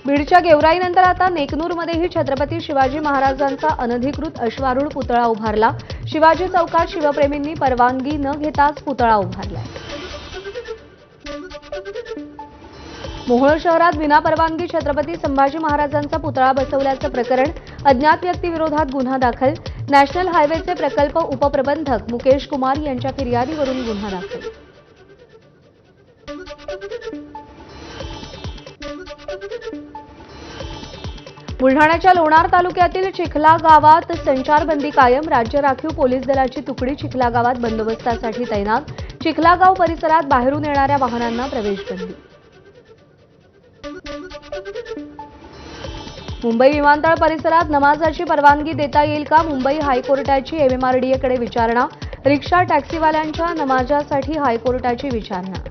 बीडच्या गेवराईनंतर आता नेकनूरमध्येही छत्रपती शिवाजी महाराजांचा अनधिकृत अश्वारूढ पुतळा उभारला। शिवाजी चौकात शिवप्रेमींनी परवानगी न घेताच पुतळा उभारलाय। मोहोळ शहरात विनापरवानगी छत्रपती संभाजी महाराजांचा पुतळा बसवल्याचं प्रकरण, अज्ञात व्यक्तीविरोधात गुन्हा दाखल। नॅशनल हायवेचे प्रकल्प उपप्रबंधक मुकेश कुमार यांच्या फिर्यादीवरून गुन्हा दाखल। बुलढाण्याच्या लोणार तालुक्यातील चिखला गावात संचारबंदी कायम। राज्य राखीव पोलीस दलाची तुकडी चिखला गावात बंदोबस्तासाठी तैनात। चिखला गाव परिसरात बाहेरून येणाऱ्या वाहनांना प्रवेश बंदी। मुंबई विमानतळ परिसरात नमाजाची परवानगी देता येईल का? मुंबई हायकोर्टाची एमएमआरडीएकडे विचारणा। रिक्षा टॅक्सीवाल्यांच्या नमाजासाठी हायकोर्टाची विचारणा।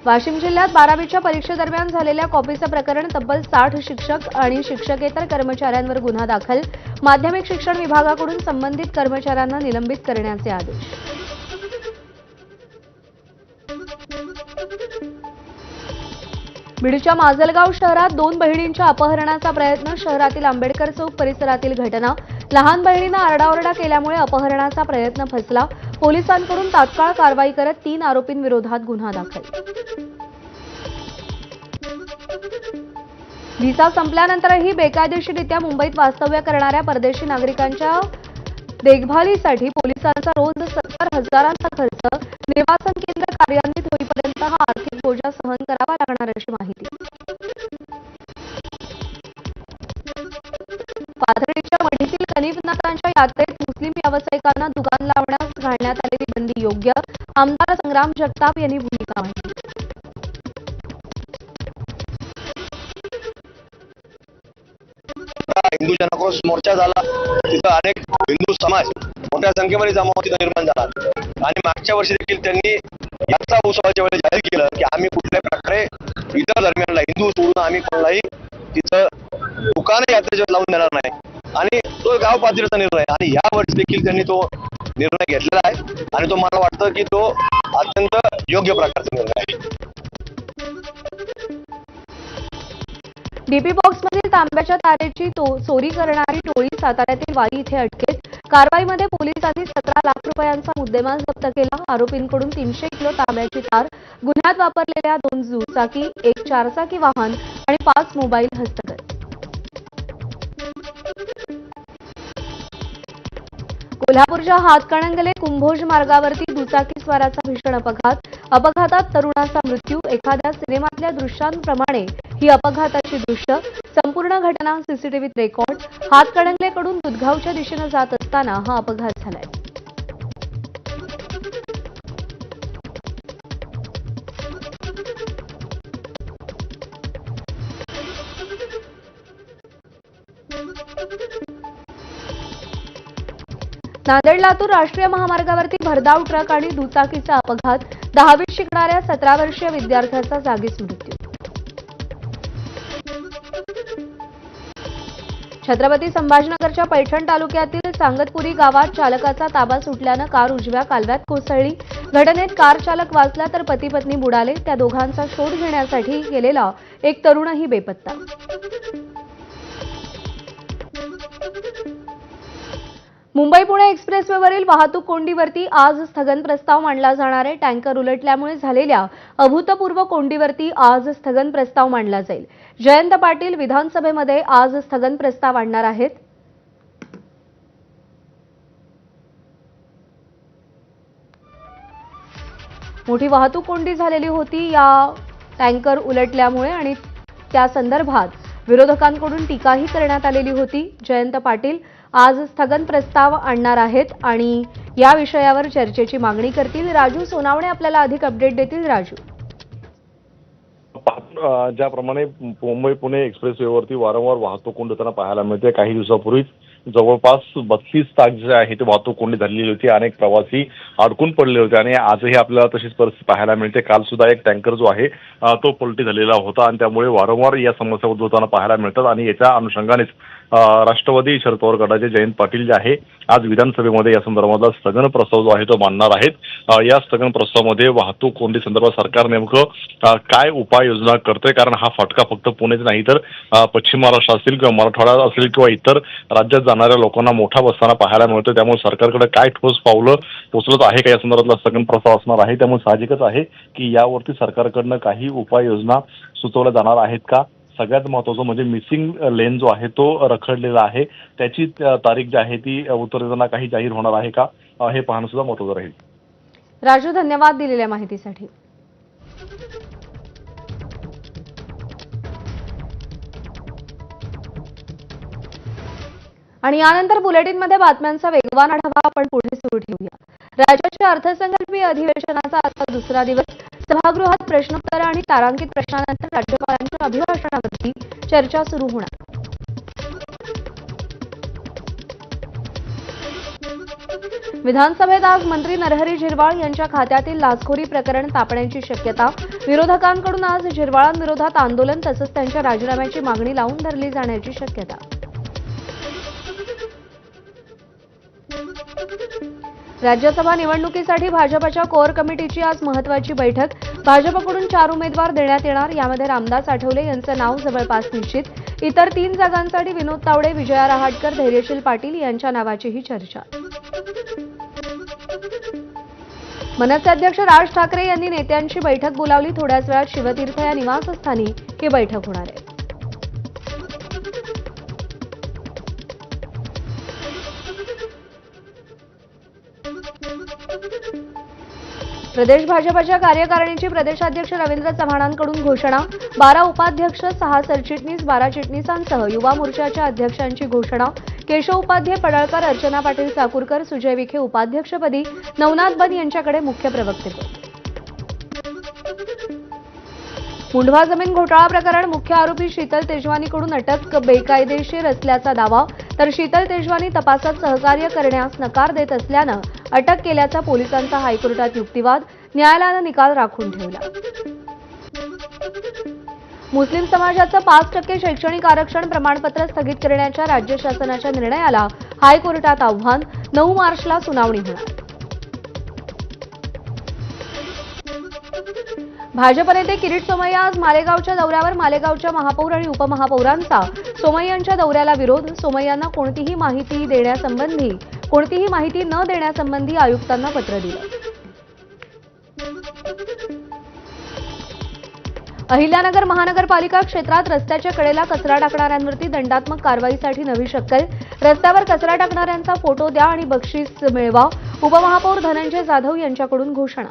वाशिम जिल्ह्यात 12वीच्या परीक्षेदरम्यान झालेल्या कॉपीचं प्रकरण, तब्बल 60 शिक्षक आणि शिक्षकेतर कर्मचाऱ्यांवर गुन्हा दाखल। माध्यमिक शिक्षण विभागाकडून संबंधित कर्मचाऱ्यांना निलंबित करण्याचे आदेश। बीडच्या माजलगाव शहरात 2 बहिणींच्या अपहरणाचा प्रयत्न। शहरातील आंबेडकर चौक परिसरातील घटना। लहान बहिणींना आरडाओरडा केल्यामुळे अपहरणाचा प्रयत्न फसला। पोलिसांकडून तात्काळ कारवाई करत 3 आरोपींविरोधात गुन्हा दाखल। व्हिसा संपल्यानंतरही बेकायदेशीररित्या मुंबईत वास्तव्य करणाऱ्या परदेशी नागरिकांच्या देखभालीसाठी पोलिसांचा रोज 70,000चा खर्च। निवासन केंद्र कार्यान्वित होईपर्यंत हा आर्थिक बोजा सहन करावा लागणार अशी माहिती। पाथर्डीच्या मढीतील गणितनाथांच्या यात्रेत मुस्लिम व्यावसायिकांना दुकान लावण्यास घालण्यात आलेली बंदी योग्य। आमदार संग्राम जगताप यांनी भूमिका मांडली। हिंदू जनक्रोश मोर्चा झाला, तिथं अनेक हिंदू समाज मोठ्या संख्येमध्ये जमा तिथं निर्माण झाला आणि मागच्या वर्षी देखील त्यांनी यात्रा उत्सवाच्या वेळी जाहीर केलं की आम्ही कुठल्याही प्रकारे इतर धर्मियांना, हिंदू सोडून आम्ही कोणालाही तिथं दुकाने यात्रेच्या लावून देणार नाही आणि तो गाव पातळीचा निर्णय आणि या वर्षी देखील त्यांनी तो निर्णय घेतलेला आहे आणि तो मला वाटतं की तो अत्यंत योग्य प्रकारचा निर्णय आहे। डीपी बॉक्समधील तांब्याच्या तारेची चोरी करणारी टोळी साताऱ्यातील वाई इथे अटकेत। कारवाईमध्ये पोलिसांनी 17 लाख रुपयांचा मुद्देमाल जप्त केला। आरोपींकडून 300 किलो तांब्याची तार, गुन्ह्यात वापरलेल्या 2 दुचाकी, 1 चारचाकी वाहन आणि 5 मोबाईल हस्तगत। कोल्हापूरच्या हातकणंगले कुंभोज मार्गावरती दुचाकीस्वाराचा भीषण अपघात। अपघातात तरुणाचा मृत्यू। एखाद्या सिनेमातल्या दृश्यांप्रमाणे ही अपघाताची दृश्य। संपूर्ण घटना सीसीटीव्हीत रेकॉर्ड। हातकणंगलेकडून दुधगावच्या दिशेने जात असताना हा अपघात झालाय। नांदेड लातूर राष्ट्रीय महामार्गावरती भरधाव ट्रक आणि दुचाकीचा अपघात। 10वीत शिकणाऱ्या 17 वर्षीय विद्यार्थ्याचा जागीच मृत्यू। छत्रपती संभाजीनगरच्या पैठण तालुक्यातील सांगतपुरी गावात चालकाचा ताबा सुटल्यानं कार उजव्या कालव्यात कोसळली। घटनेत कार चालक वाचला तर पती पत्नी बुडाले। त्या दोघांचा शोध घेण्यासाठी गेलेला एक तरुणही बेपत्ता। मुंबई पुणे एक्सप्रेसवेवरील वाहतूक कोंडीवरती आज स्थगन प्रस्ताव मांडला जाणार आहे। टँकर उलटल्यामुळे झालेल्या अभूतपूर्व कोंडीवरती आज स्थगन प्रस्ताव मांडला जाईल। जयंत पाटील विधानसभेमध्ये आज स्थगन प्रस्ताव आणणार आहेत। मोठी वाहतूक कोंडी झालेली होती या टँकर उलटल्यामुळे आणि त्या संदर्भात विरोधकांकडून टीकाही करण्यात आलेली होती। जयंत पाटील आज स्थगन प्रस्ताव आणणार आहेत आणि या विषयावर चर्चेची मागणी करतील। राजू सोनावणे आपल्याला अधिक अपडेट देतील। राजू, ज्याप्रमाणे मुंबई पुणे एक्सप्रेसवेवरती वारंवार वाहतूक कोंडी होताना पाहायला मिळते। काही दिवसापूर्वीच जवळपास 32 तास जे आहे ते वाहतूक कोंडी झालेली होती। अनेक प्रवासी अडकून पडले होते आणि आजही आपल्याला तशीच परिस्थिती पाहायला मिळते। काल सुद्धा एक टँकर जो आहे तो पलटी झालेला होता आणि त्यामुळे वारंवार या समस्या उद्भवताना पाहायला मिळतात आणि याच्या अनुषंगानेच राष्ट्रवादी शरद पवार गटाचे जयंत पाटील जे आहे आज विधानसभेमध्ये या संदर्भातला स्थगन प्रस्ताव जो आहे तो मांडणार आहेत. या स्थगन प्रस्तावामध्ये वाहतूक कोंडी संदर्भात सरकार नेमकं काय उपाययोजना करतंय, कारण हा फटका फक्त पुणेच नाही तर पश्चिम महाराष्ट्र असेल किंवा मराठवाडा असेल किंवा इतर राज्यात जाणाऱ्या लोकांना मोठा बसताना पाहायला मिळतं. त्यामुळे सरकारकडे काय ठोस पावलं उचलत आहे का या संदर्भातला स्थगन प्रस्ताव असणार आहे. त्यामुळे साहजिकच आहे की यावरती सरकारकडनं काही उपाययोजना सुचवल्या जाणार आहेत का. सगळ्यात महत्त्वाचं म्हणजे मिसिंग लेन जो आहे तो रखडलेला आहे, त्याची तारीख जी आहे ती उतरताना काही जाहीर होणार आहे का, हे पाहणं सुद्धा महत्त्वाचं राहील. राजू, धन्यवाद दिलेल्या माहितीसाठी. आणि यानंतर बुलेटिनमध्ये बातम्यांचा वेगवान आढावा आपण पुढे सुरू ठेवूया. राज्याच्या अर्थसंकल्पीय अधिवेशनाचा आता दुसरा दिवस. सभागृहात प्रश्नोत्तर आणि तारांकित प्रश्नानंतर राज्यपालांच्या अभिभाषणावरती चर्चा सुरू होणार. विधानसभेत आज मंत्री नरहरी झिरवाळ यांच्या खात्यातील लाचखोरी प्रकरण तापण्याची शक्यता. विरोधकांकडून आज झिरवाळांविरोधात आंदोलन तसंच त्यांच्या राजीनाम्याची मागणी लावून धरली जाण्याची शक्यता. राज्यसभा निवडणुकीसाठी भाजपच्या कोअर कमिटीची आज महत्त्वाची बैठक. भाजपकडून 4 उमेदवार देण्यात येणार. यामध्ये रामदास आठवले यांचं नाव जवळपास निश्चित. इतर 3 जागांसाठी विनोद तावडे, विजया रहाटकर, धैर्यशील पाटील यांच्या नावाचीही चर्चा. मनसे अध्यक्ष राज ठाकरे यांनी नेत्यांची बैठक बोलावली. थोड्याच वेळात शिवतीर्थ या निवासस्थानी ही बैठक होणार आहे. प्रदेश भाजपच्या कार्यकारिणीची प्रदेशाध्यक्ष रवींद्र चव्हाणांकडून घोषणा. 12 उपाध्यक्ष, 6 सरचिटणीस, 12 चिटणीसांसह युवा मोर्चाच्या अध्यक्षांची घोषणा. केशव उपाध्ये, पडळकर, अर्चना पाटील चाकूरकर, सुजय विखे उपाध्यक्षपदी, नवनाथ बन यांच्याकडे मुख्य प्रवक्तेपद. मुंढवा जमीन घोटाळा प्रकरण मुख्य आरोपी शीतल तेजवानीकडून अटक बेकायदेशीर असल्याचा दावा. तर शीतल तेजवानी तपासात सहकार्य करण्यास नकार देत असल्यानं अटक केल्याचा पोलिसांचा हायकोर्टात युक्तिवाद. न्यायालयानं निकाल राखून ठेवला. मुस्लिम समाजाचं 5% शैक्षणिक आरक्षण प्रमाणपत्र स्थगित करण्याच्या राज्य शासनाच्या निर्णयाला हायकोर्टात आव्हान. 9 मार्चला सुनावणी होणार. भाजप नेते किरीट सोमय्या आज मालेगावच्या दौऱ्यावर. मालेगावच्या महापौर आणि उपमहापौरांचा सोमय्यांच्या दौऱ्याला विरोध. सोमय्यांना कोणतीही माहिती न देण्यासंबंधी आयुक्तांना पत्र दिलं. अहिल्यानगर महानगरपालिका क्षेत्रात रस्त्याच्या कडेला कचरा टाकणाऱ्यांवरती दंडात्मक कारवाईसाठी नवी शक्कल. रस्त्यावर कचरा टाकणाऱ्यांचा फोटो द्या आणि बक्षीस मिळवा. उपमहापौर धनंजय जाधव यांच्याकडून घोषणा.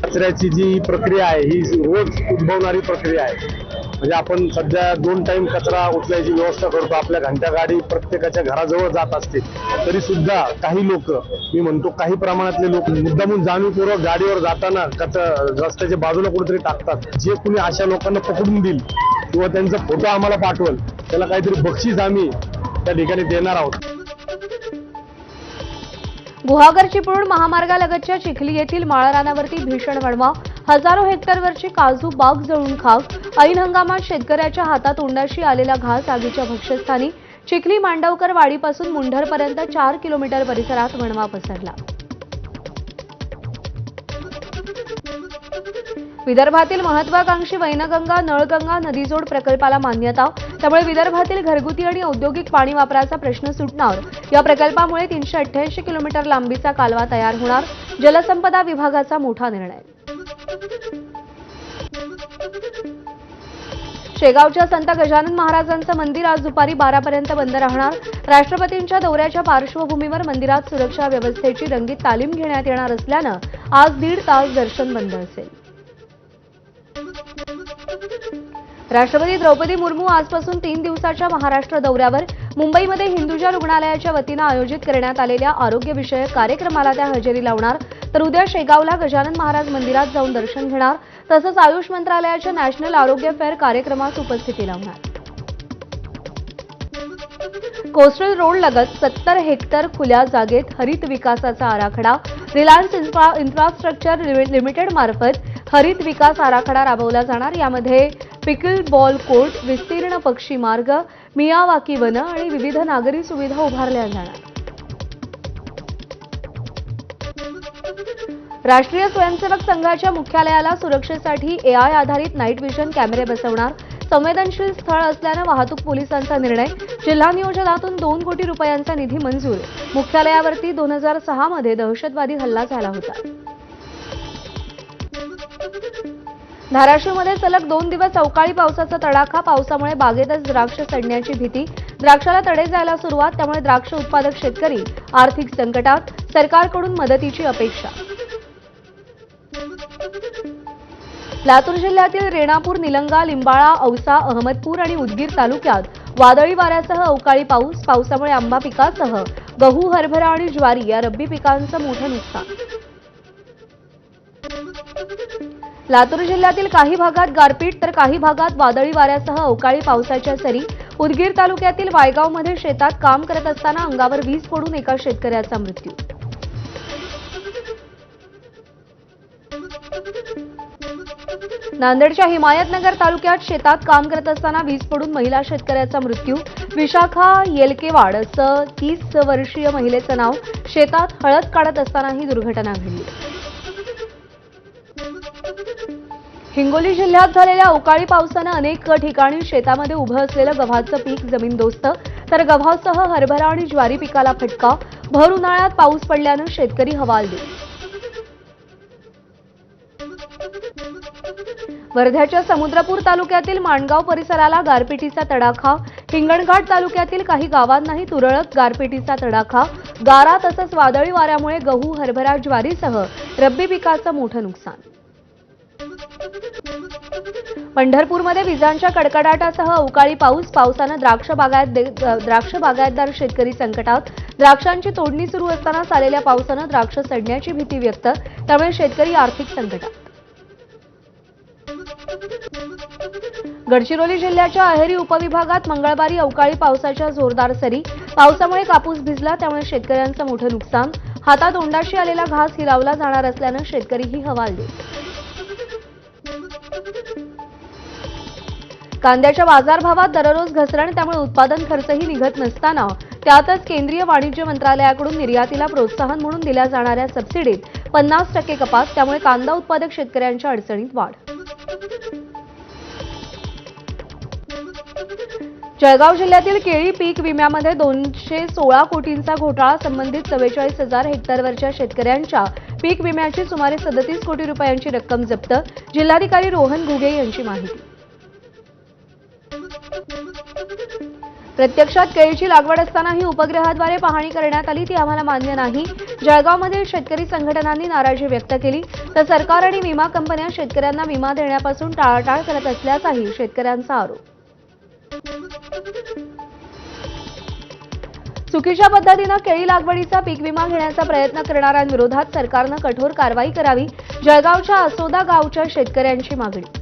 कचऱ्याची जी प्रक्रिया आहे ही रोज उद्भवणारी प्रक्रिया आहे. म्हणजे आपण सध्या 2 टाइम कचरा उचलायची व्यवस्था करतो. आपल्या घंटा गाडी प्रत्येकाच्या घराजवळ जात असते, तरी सुद्धा काही लोक, मी म्हणतो काही प्रमाणातले लोक मुद्दामून जाणीवपूर्वक गाडीवर जाताना रस्त्याच्या बाजूला कुठेतरी टाकतात. जे कुणी अशा लोकांना पकडून देईल किंवा त्यांचा फोटो आम्हाला पाठवल त्याला काहीतरी बक्षीस आम्ही त्या ठिकाणी देणार आहोत. गुहागर चिपळूण महामार्गालगतच्या चिखली येथील माळरानावरती भीषण वणवा. हजारो हेक्टरवरची काजू बाग जळून खाक. ऐन हंगामात शेतकऱ्याच्या हातातोंडाशी आलेला घास आगीच्या भक्ष्यस्थानी. चिखली मांडवकर वाडीपासून मुंढरपर्यंत 4 किलोमीटर परिसरात वणवा पसरला. विदर्भातील महत्वाकांक्षी वैनगंगा नळगंगा नदीजोड प्रकल्पाला मान्यता. त्यामुळे विदर्भातील घरगुती आणि औद्योगिक पाणी वापराचा प्रश्न सुटणार. या प्रकल्पामुळे 388 किलोमीटर लांबीचा कालवा तयार होणार. जलसंपदा विभागाचा मोठा निर्णय. शेगावच्या संत गजानन महाराजांचं मंदिर आज दुपारी 12 पर्यंत बंद राहणार. राष्ट्रपतींच्या दौऱ्याच्या पार्श्वभूमीवर मंदिरात सुरक्षा व्यवस्थेची रंगीत तालीम घेण्यात येणार असल्यानं आज 1.5 तास दर्शन बंद असेल. राष्ट्रपती द्रौपदी मुर्मू आजपासून 3 दिवसाच्या महाराष्ट्र दौऱ्यावर. मुंबईमध्ये हिंदुजा रुग्णालयाच्या वतीनं आयोजित करण्यात आलेल्या आरोग्यविषयक कार्यक्रमाला त्या हजेरी लावणार. तर उद्या शेगावला गजानन महाराज मंदिरात जाऊन दर्शन घेणार. तसंच आयुष मंत्रालयाच्या नॅशनल आरोग्य फेअर कार्यक्रमास उपस्थिती लावणार. कोस्टल रोड लगत 70 हेक्टर खुल्या जागेत हरित विकासाचा आराखडा. रिलायन्स इन्फ्रास्ट्रक्चर लिमिटेड मार्फत हरित विकास आराखडा राबवला जाणार. यामध्ये पिकल बॉल कोर्ट, विस्तीर्ण पक्षी मार्ग, मियावाकी वन आणि विविध नागरी सुविधा उभारल्या जाणार. राष्ट्रीय स्वयंसेवक संघाच्या मुख्यालयाला सुरक्षेसाठी एआय आधारित नाईट व्हिजन कॅमेरे बसवणार. संवेदनशील स्थळ असल्यानं वाहतूक पोलिसांचा निर्णय. जिल्हा नियोजनातून 2 कोटी रुपयांचा निधी मंजूर. मुख्यालयावरती 2006 मध्ये दहशतवादी हल्ला झाला होता. धाराशिवमध्ये सलग 2 दिवस अवकाळी पावसाचा तडाखा. पावसामुळे बागेतच द्राक्ष सडण्याची भीती. द्राक्षाला तडे जायला सुरुवात. त्यामुळे द्राक्ष उत्पादक शेतकरी आर्थिक संकटात. सरकारकडून मदतीची अपेक्षा. लातूर जिल्ह्यातील रेणापूर, निलंगा, लिंबाळा, औसा, अहमदपूर आणि उदगीर तालुक्यात वादळी वाऱ्यासह अवकाळी पाऊस. पावसामुळे आंबा पिकासह गहू, हरभरा आणि ज्वारी या रब्बी पिकांचं मोठं नुकसान. लातूर जिल्ह्यातील काही भागात गारपीट तर काही भागात वादळी वाऱ्यासह अवकाळी पावसाच्या सरी. उदगीर तालुक्यातील वायगावमध्ये शेतात काम करत असताना अंगावर वीज पडून एका शेतकऱ्याचा मृत्यू. नांदेडच्या हिमायतनगर तालुक्यात शेतात काम करत असताना वीज पडून महिला शेतकऱ्याचा मृत्यू. विशाखा येलकेवाड असं 30 वर्षीय महिलेचं नाव. शेतात हळद काढत असताना ही दुर्घटना घडली. हिंगोली जिल्ह्यात झालेल्या अवकाळी पावसानं अनेक ठिकाणी शेतामध्ये उभं असलेलं गव्हाचं पीक जमीनदोस्त. तर गव्हासह हरभरा आणि ज्वारी पिकाला फटका. भर उन्हाळ्यात पाऊस पडल्यानं शेतकरी हवालदिल. वर्ध्याच्या समुद्रपूर तालुक्यातील माणगाव परिसराला गारपिटीचा तडाखा. हिंगणघाट तालुक्यातील काही गावांनाही तुरळक गारपिटीचा तडाखा. गारा तसंच वादळी वाऱ्यामुळे गहू, हरभरा, ज्वारीसह रब्बी पिकाचं मोठं नुकसान. पंढरपूरमध्ये विजांच्या कडकडाटासह अवकाळी पाऊस. पावसानं द्राक्ष बागायतदार शेतकरी संकटात. द्राक्षांची तोडणी सुरू असतानाच आलेल्या पावसानं द्राक्ष सडण्याची भीती व्यक्त. त्यामुळे शेतकरी आर्थिक संकटात. गडचिरोली जिल्ह्याच्या अहेरी उपविभागात मंगळवारी अवकाळी पावसाच्या जोरदार सरी. पावसामुळे कापूस भिजला. त्यामुळे शेतकऱ्यांचं मोठं नुकसान. हातातोंडाशी आलेला घास हिरावला जाणार असल्यानं शेतकरीही हवालदिल. कांद्याच्या बाजारभावात दररोज घसरण. त्यामुळे उत्पादन खर्चही निघत नसताना त्यातच केंद्रीय वाणिज्य मंत्रालयाकडून निर्यातीला प्रोत्साहन म्हणून दिल्या जाणाऱ्या सबसिडीत 50% कपात. त्यामुळे कांदा उत्पादक शेतकऱ्यांच्या अडचणीत वाढ. जळगाव जिल्ह्यातील केळी पीक विम्यामध्ये 216 कोटींचा घोटाळा. संबंधित 44,000 हेक्टरवरच्या शेतकऱ्यांच्या पीक विम्याची सुमारे 37 कोटी रुपयांची रक्कम जप्त. जिल्हाधिकारी रोहन घुगे यांची माहिती. प्रत्यक्षात केळीची लागवड असतानाही उपग्रहाद्वारे पाहणी करण्यात आली, ती आम्हाला मान्य नाही. जळगावमधील शेतकरी संघटनांनी नाराजी व्यक्त केली. तर सरकार आणि विमा कंपन्या शेतकऱ्यांना विमा देण्यापासून टाळाटाळ करत असल्याचाही शेतकऱ्यांचा आरोप. चुकीच्या पद्धतीनं केळी लागवडीचा पीक विमा घेण्याचा प्रयत्न करणाऱ्यांविरोधात सरकारनं कठोर कारवाई करावी. जळगावच्या असोदा गावच्या शेतकऱ्यांची मागणी.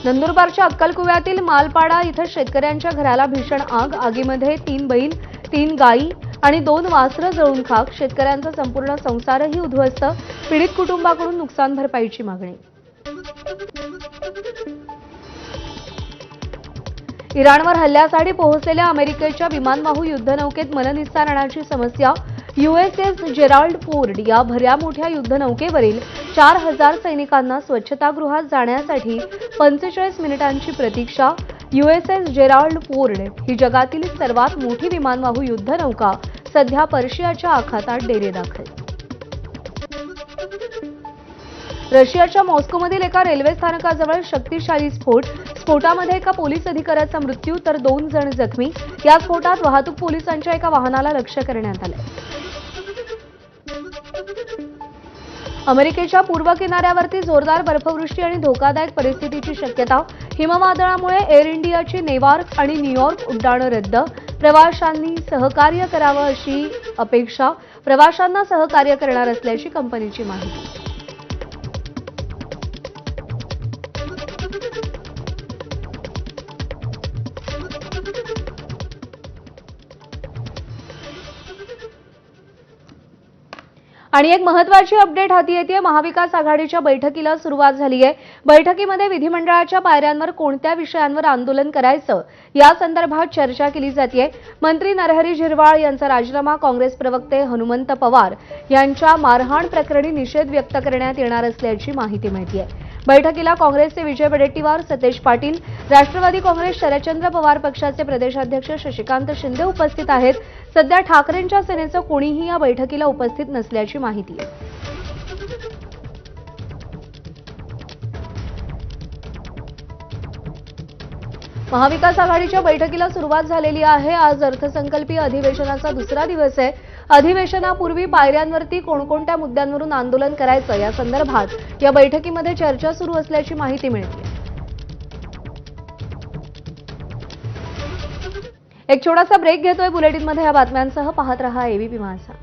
नंदुरबारच्या अक्कलकुव्यातील मालपाडा इथं शेतकऱ्यांच्या घराला भीषण आग. आगीमध्ये 3 बैल, 3 गायी आणि 2 वासरं जळून खाक. शेतकऱ्यांचा संपूर्ण संसारही उद्ध्वस्त. पीडित कुटुंबाकडून नुकसान भरपाईची मागणी. इराणवर हल्ल्यासाठी पोहोचलेल्या अमेरिकेच्या विमानवाहू युद्धनौकेत मलनिस्सारणाची समस्या. USS जेराल्ड फोर्ड या भल्या मोठ्या युद्धनौकेवरील 4,000 सैनिकांना स्वच्छतागृहात जाण्यासाठी 45 मिनिटांची प्रतीक्षा. USS जेराल्ड फोर्ड ही जगातील सर्वात मोठी विमानवाहू युद्धनौका सध्या पर्शियाच्या आखातात डेरे दाखल. रशियाच्या मॉस्कोमधील एका रेल्वे स्थानकाजवळ शक्तिशाली स्फोट. स्फोटामध्ये एका पोलीस अधिकाऱ्याचा मृत्यू तर 2 जण जखमी. या स्फोटात वाहतूक पोलिसांच्या एका वाहनाला लक्ष्य करण्यात आले. अमेरिकेच्या पूर्व किनाऱ्यावरती जोरदार बर्फवृष्टी आणि धोकादायक परिस्थितीची शक्यता. हिमवादळामुळे एअर इंडियाची नेवार्क आणि न्यूयॉर्क उड्डाणं रद्द. प्रवाशांनी सहकार्य करावं अशी अपेक्षा. प्रवाशांना सहकार्य करणार असल्याची कंपनीची माहिती. आणि एक महत्त्वाची अपडेट हाती येते। महाविकास आघाडीच्या बैठकीला सुरुवात झाली आहे। बैठकीमध्ये विधिमंडळाच्या पायऱ्यांवर कोणत्या विषयांवर आंदोलन करायचं या संदर्भात चर्चा केली जाते। मंत्री नरहरी झिरवाळ यांचा राजीनामा, काँग्रेस प्रवक्ते हनुमंत पवार यांच्या मारहाण प्रकरणी निषेध व्यक्त करण्यात येणार असल्याची माहिती मिळते। बैठकीला काँग्रेसचे विजय वडेट्टीवार, सतेज पाटील, राष्ट्रवादी काँग्रेस शरदचंद्र पवार पक्षाचे प्रदेशाध्यक्ष शशिकांत शिंदे उपस्थित आहेत। सध्या ठाकरेंच्या सेनेचं कोणीही या बैठकीला उपस्थित नसल्याची माहिती आहे। महाविकास आघाडीच्या बैठकीला सुरुवात झालेली आहे। आज अर्थसंकल्पीय अधिवेशनाचा दुसरा दिवस आहे। अधिवेशनापूर्वी पायऱ्यांवरती कोणकोणत्या मुद्द्यांवरून आंदोलन करायचं या संदर्भात या बैठकीमध्ये चर्चा सुरू असल्याची माहिती मिळते। एक छोटासा ब्रेक घेतोय बुलेटिनमध्ये। या बातम्यांसह पाहत रहा एबीपी माझा।